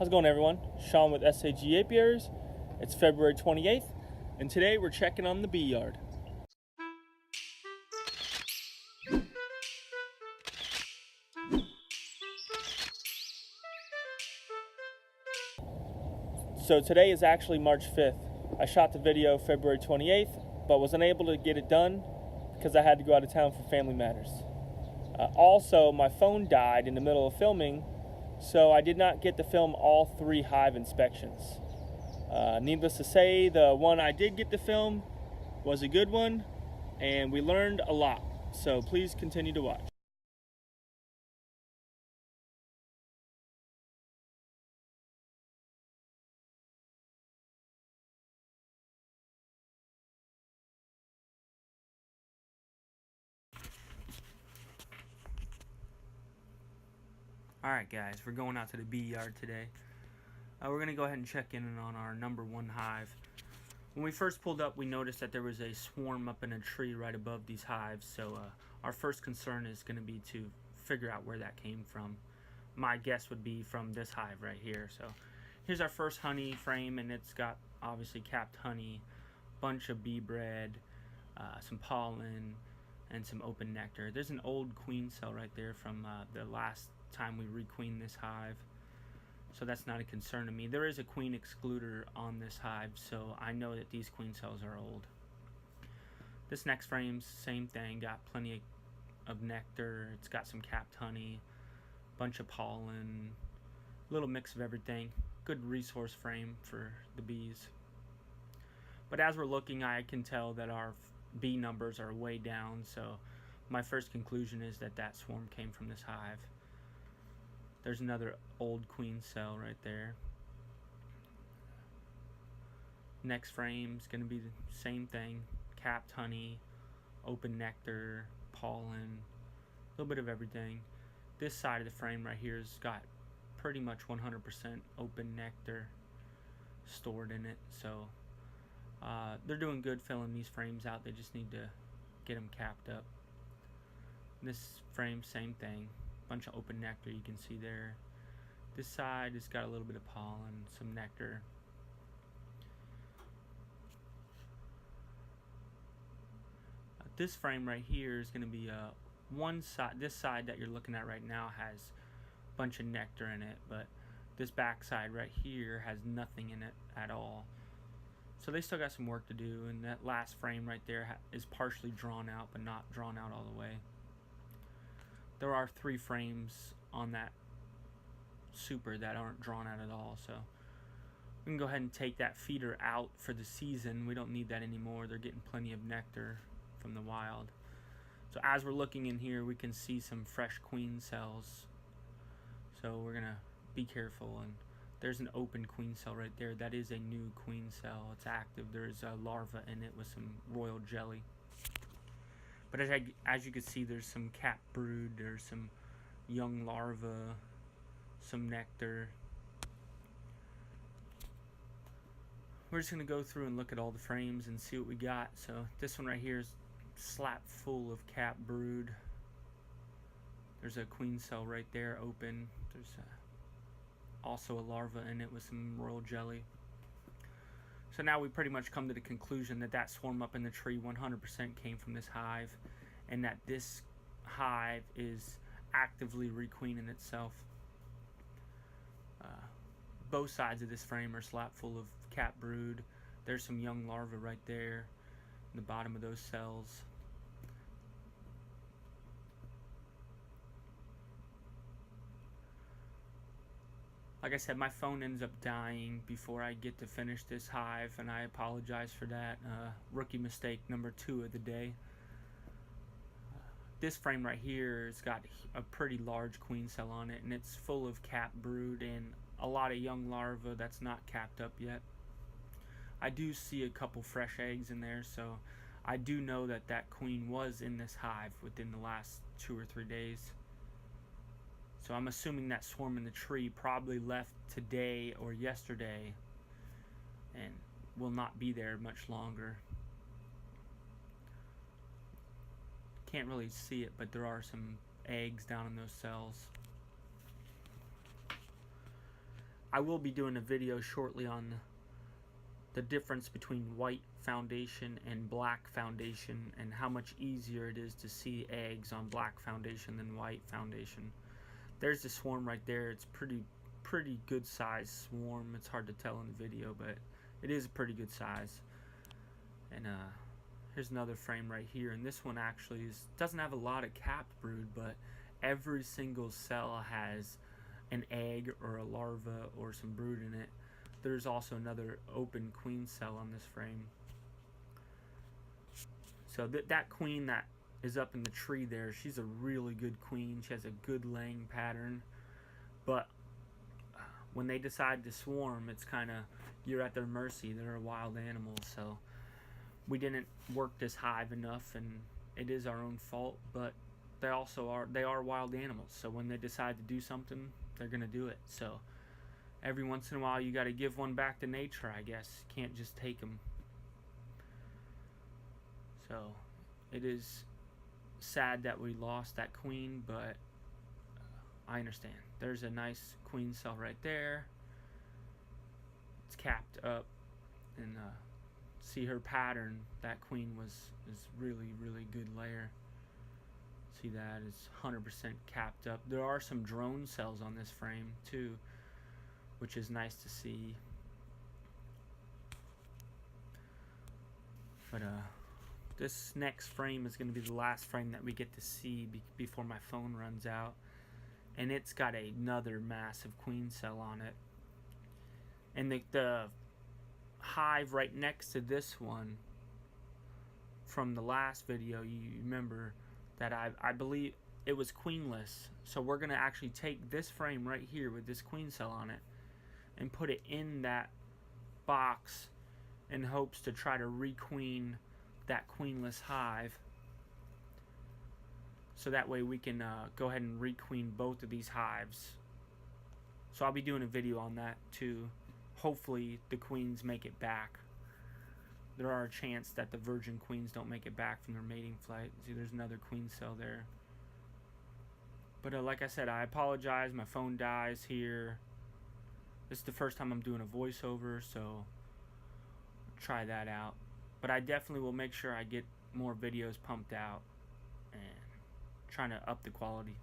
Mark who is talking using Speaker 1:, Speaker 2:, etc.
Speaker 1: How's it going, everyone? Sean with SAG Apiaries. It's February 28th, and today we're checking on the bee yard. So today is actually March 5th. I shot the video February 28th, but was unable to get it done because I had to go out of town for family matters. Also, my phone died in the middle of filming, so I did not get to film all 3 hive inspections. Needless to say, the one I did get to film was a good one, and we learned a lot. So please continue to watch.
Speaker 2: Alright guys, we're going out to the bee yard today. We're going to go ahead and check in on our number 1 hive. When we first pulled up, we noticed that there was a swarm up in a tree right above these hives, so our first concern is going to be to figure out where that came from. My guess would be from this hive right here. So here's our first honey frame, and it's got obviously capped honey, bunch of bee bread, some pollen, and some open nectar. There's an old queen cell right there from the last time we requeened this hive, so that's not a concern to me. There is a queen excluder on this hive, so I know that these queen cells are old. This next frame's same thing, got plenty of nectar, it's got some capped honey, bunch of pollen, little mix of everything. Good resource frame for the bees. But as we're looking, I can tell that our bee numbers are way down, so my first conclusion is that that swarm came from this hive. There's another old queen cell right there. Next frame's going to be the same thing. Capped honey, open nectar, pollen, a little bit of everything. This side of the frame right here has got pretty much 100% open nectar stored in it. So they're doing good filling these frames out. They just need to get them capped up. This frame, same thing. Bunch of open nectar you can see there. This side has got a little bit of pollen, some nectar. This frame right here is going to be one side. This side that you're looking at right now has a bunch of nectar in it, but this back side right here has nothing in it at all. So they still got some work to do, and that last frame right there is partially drawn out, but not drawn out all the way. There are 3 frames on that super that aren't drawn out at all, so we can go ahead and take that feeder out for the season. We don't need that anymore. They're getting plenty of nectar from the wild. So as we're looking in here, we can see some fresh queen cells, so we're gonna be careful. And there's an open queen cell right there. That is a new queen cell. It's active. There's a larva in it with some royal jelly. But as you can see, there's some capped brood, there's some young larvae, some nectar. We're just going to go through and look at all the frames and see what we got. So this one right here is slap full of capped brood. There's a queen cell right there open. There's also a larva in it with some royal jelly. So now we pretty much come to the conclusion that that swarm up in the tree 100% came from this hive, and that this hive is actively requeening itself. Both sides of this frame are slap full of capped brood. There's some young larvae right there in the bottom of those cells. Like I said, my phone ends up dying before I get to finish this hive, and I apologize for that. Rookie mistake number 2 of the day. This frame right here has got a pretty large queen cell on it, and it's full of capped brood and a lot of young larvae that's not capped up yet. I do see a couple fresh eggs in there, so I do know that that queen was in this hive within the last 2 or 3 days. So I'm assuming that swarm in the tree probably left today or yesterday and will not be there much longer. Can't really see it, but there are some eggs down in those cells. I will be doing a video shortly on the difference between white foundation and black foundation, and how much easier it is to see eggs on black foundation than white foundation. There's the swarm right there. It's pretty good size swarm. It's hard to tell in the video, but it is a pretty good size. And here's another frame right here, and this one actually doesn't have a lot of capped brood, but every single cell has an egg or a larva or some brood in it. There's also another open queen cell on this frame. So that queen that is up in the tree there, she's a really good queen. She has a good laying pattern. But when they decide to swarm, it's kind of, you're at their mercy. They're a wild animal, so we didn't work this hive enough, and it is our own fault, but they are wild animals. So when they decide to do something, they're gonna do it. So every once in a while you got to give one back to nature, I guess. Can't just take them. So it is sad that we lost that queen, but I understand. There's a nice queen cell right there. It's capped up, and see her pattern. That queen is really good layer. See that is 100% capped up. There are some drone cells on this frame too, which is nice to see. But this next frame is going to be the last frame that we get to see before my phone runs out, and it's got another massive queen cell on it. And the hive right next to this one from the last video, you remember that I believe it was queenless. So we're going to actually take this frame right here with this queen cell on it and put it in that box in hopes to try to requeen that queenless hive, so that way we can go ahead and requeen both of these hives. So I'll be doing a video on that too. Hopefully the queens make it back. There are a chance that the virgin queens don't make it back from their mating flight. See, there's another queen cell there. But like I said, I apologize. My phone dies here. This is the first time I'm doing a voiceover, so try that out. But I definitely will make sure I get more videos pumped out and trying to up the quality.